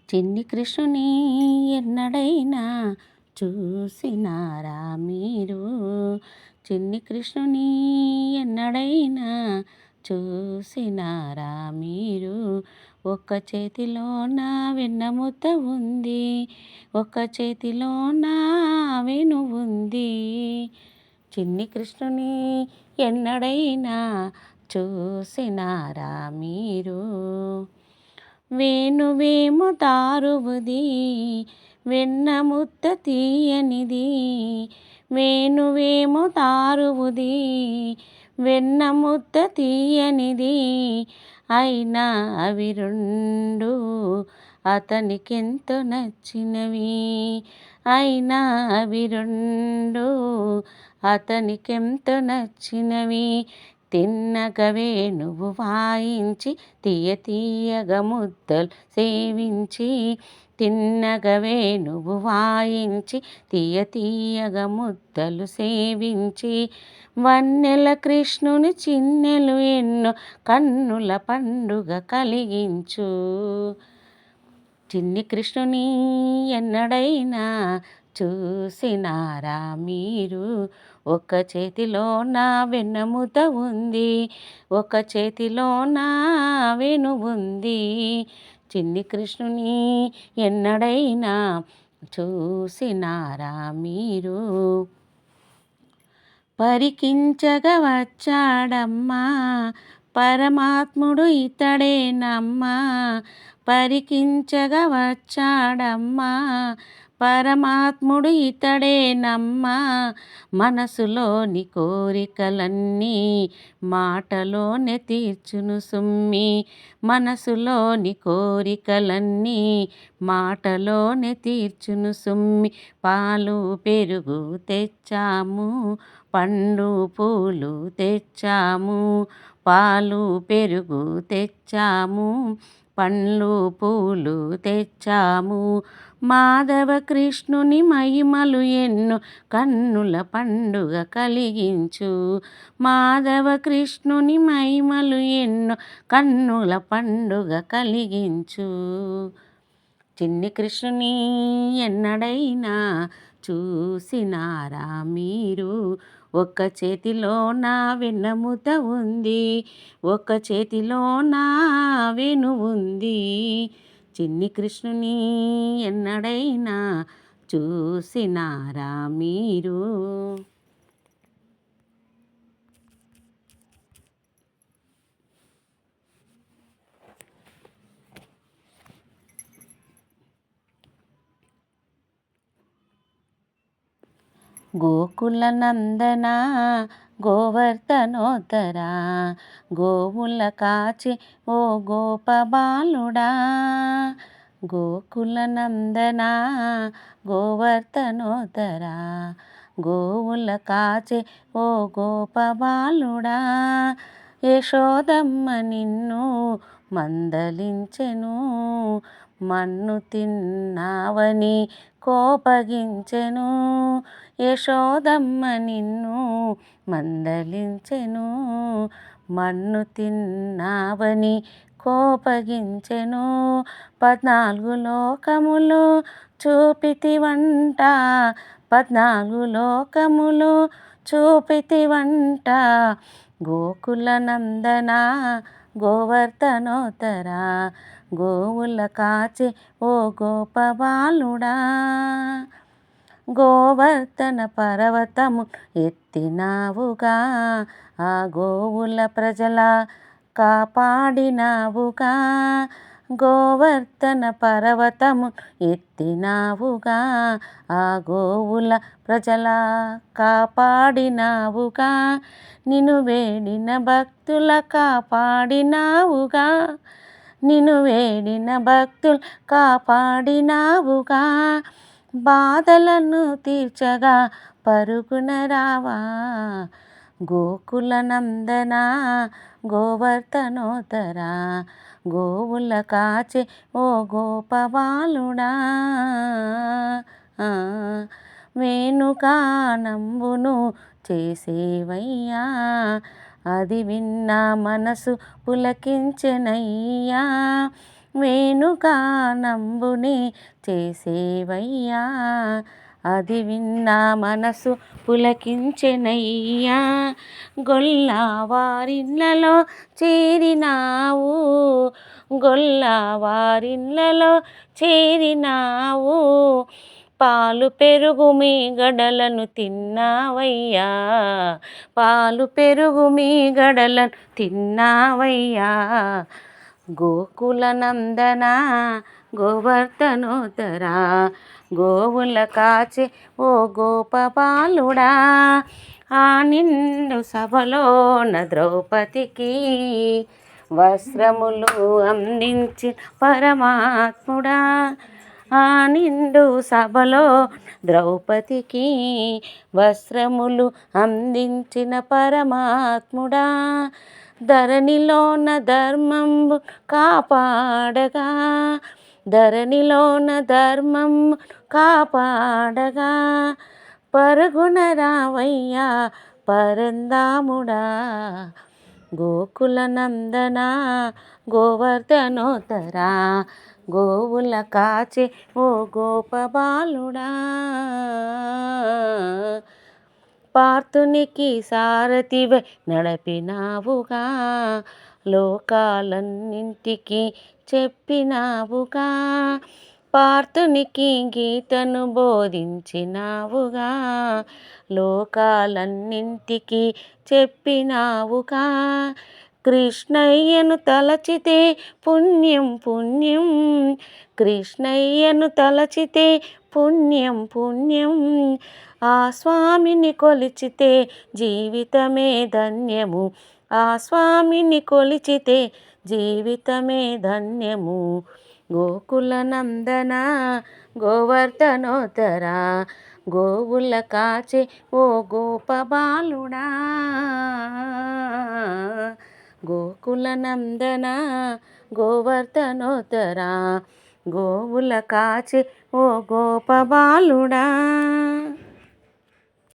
చిన్ని కృష్ణుని ఎన్నడైనా చూసినారా మీరు? చిన్ని కృష్ణుని ఎన్నడైనా చూసినారా మీరు? ఒక్క చేతిలోన వెన్నముద్ద ఉంది, ఒక్క చేతిలోన వేణువు ఉంది. చిన్ని కృష్ణుని ఎన్నడైనా చూసినారా మీరు? వేణువేమో తారువుది, వెన్నముద్ద తీయనిది. వేణువేమో తారువుది, వెన్నముద్ద తీయనిది. అయినా అవి రెండు అతనికెంతో నచ్చినవి. అయినా అవి రెండు అతనికెంతో నచ్చినవి. తిన్నగ వేణువు వాయించి తీయ తీయగా ముద్దలు సేవించి. తిన్నగ వేణువు వాయించి తీయ తీయగా ముద్దలు సేవించి. వన్నెల కృష్ణుని చిన్నెలు ఎన్నో కన్నుల పండుగ కలిగించు. చిన్ని కృష్ణుని ఎన్నడైనా చూసినారా మీరు? ఒక చేతిలోన వెన్నముద్ద ఉంది, ఒక చేతిలోన వేణువు ఉంది. చిన్ని కృష్ణుని ఎన్నడైనా చూసినారా మీరు? పరికించగా వచ్చాడమ్మా పరమాత్ముడు ఇతడేనమ్మా. పరికించగా వచ్చాడమ్మా పరమాత్ముడు ఇతడేనమ్మా. మనసులోని కోరికలన్నీ మాటలోనే తీర్చును సుమ్మి. మనసులోని కోరికలన్నీ మాటలోనే తీర్చును సుమ్మి. పాలు పెరుగు తెచ్చాము, పండు పూలు తెచ్చాము. పాలు పెరుగు తెచ్చాము, పండ్లు పూలు తెచ్చాము. మాధవ కృష్ణుని మహిమలు ఎన్నో కన్నుల పండుగ కలిగించు. మాధవ కృష్ణుని మహిమలు ఎన్నో కన్నుల పండుగ కలిగించు. చిన్ని కృష్ణుని ఎన్నడైనా చూసినారా మీరు? ఒక్క చేతిలోన వెన్నముద్ద ఉంది, ఒక్క చేతిలోన వేణువు ఉంది. చిన్ని కృష్ణుని ఎన్నడైనా చూసినారా మీరు? గోకుల నందన గోవర్ధనోత్తరా, గోవుల కాచి ఓ గోపబాలుడా. గోకుల నందన గోవర్ధనోత్తరా, గోవుల కాచి ఓ గోపబాలుడా. యశోదమ్మ నిన్ను మందలించెను, మన్ను తిన్నావని కోపగించెను. యశోదమ్మ నిన్ను మందలించెను, మన్ను తిన్నావని కోపగించెను. 14 లోకములు చూపితివంట, 14 లోకములు చూపితివంట. గోకుల నందన గోవర్ధనోత్తరా, గోవుల కాచి ఓ గోపబాలుడా. గోవర్ధన పర్వతము ఎత్తినావుగా, ఆ గోవుల ప్రజల కాపాడినావుగా. గోవర్ధన పర్వతము ఎత్తినావుగా, ఆ గోవుల ప్రజల కాపాడినావుగా. నిన్ను వేడిన భక్తుల కాపాడినావుగా, నిన్ను వేడిన భక్తులు కాపాడినావుగా. బాధలను తీర్చగా పరుగున రావా, గోకుల నందన గోవర్ధనోత్తరా, గోవుల కాచి ఓ గోపబాలుడా. వేణుగానంబును చేసేవయ్యా, అది విన్నా మనసు పులకించెనయ్యా. వేణుగానంబుని చేసేవయ్యా అది విన్నా మనసు పులకించెనయ్యా గొల్లవారిళ్ళలో చేరినావు గొల్లవారిళ్ళలో చేరినావు పాలు పెరుగు మీ గడలను తిన్నావయ్యా పాలు పెరుగు మీ గడలను తిన్నావయ్యా గోకుల నందన గోవర్ధనోత్తరా గోవుల కాచే ఓ గోపబాలుడా ఆ నిండు సభలోన ద్రౌపదికి వస్త్రములు అందించి పరమాత్ముడా ఆ నిండు సభలో ద్రౌపదికి వస్త్రములు అందించిన పరమాత్ముడా ధరణిలోన ధర్మంబు కాపాడగా ధరణిలోన ధర్మం కాపాడగా పరుగున రావయ్యా పరందాముడా గోకుల నందన గోవర్ధనోత్తరా గోవుల కాచే ఓ గోపబాలుడా పార్థునికి సారథివై నడిపినావుగా లోకాలన్నింటికి చెప్పినావుగా పార్థునికి గీతను బోధించినావుగా లోకాలన్నింటికి చెప్పినావుగా కృష్ణయ్యను తలచితే పుణ్యం పుణ్యం కృష్ణయ్యను తలచితే పుణ్యం పుణ్యం ఆ స్వామిని కొలిచితే జీవితమే ధన్యము ఆ స్వామిని కొలిచితే జీవితమే ధన్యము గోకుల నందన గోవర్ధనోత్తరా గోవుల కాచే ఓ గోపబాలుడా గోకుల నందన గోవర్ధనోత్తరా గోవుల కాచే ఓ గోపబాలుడా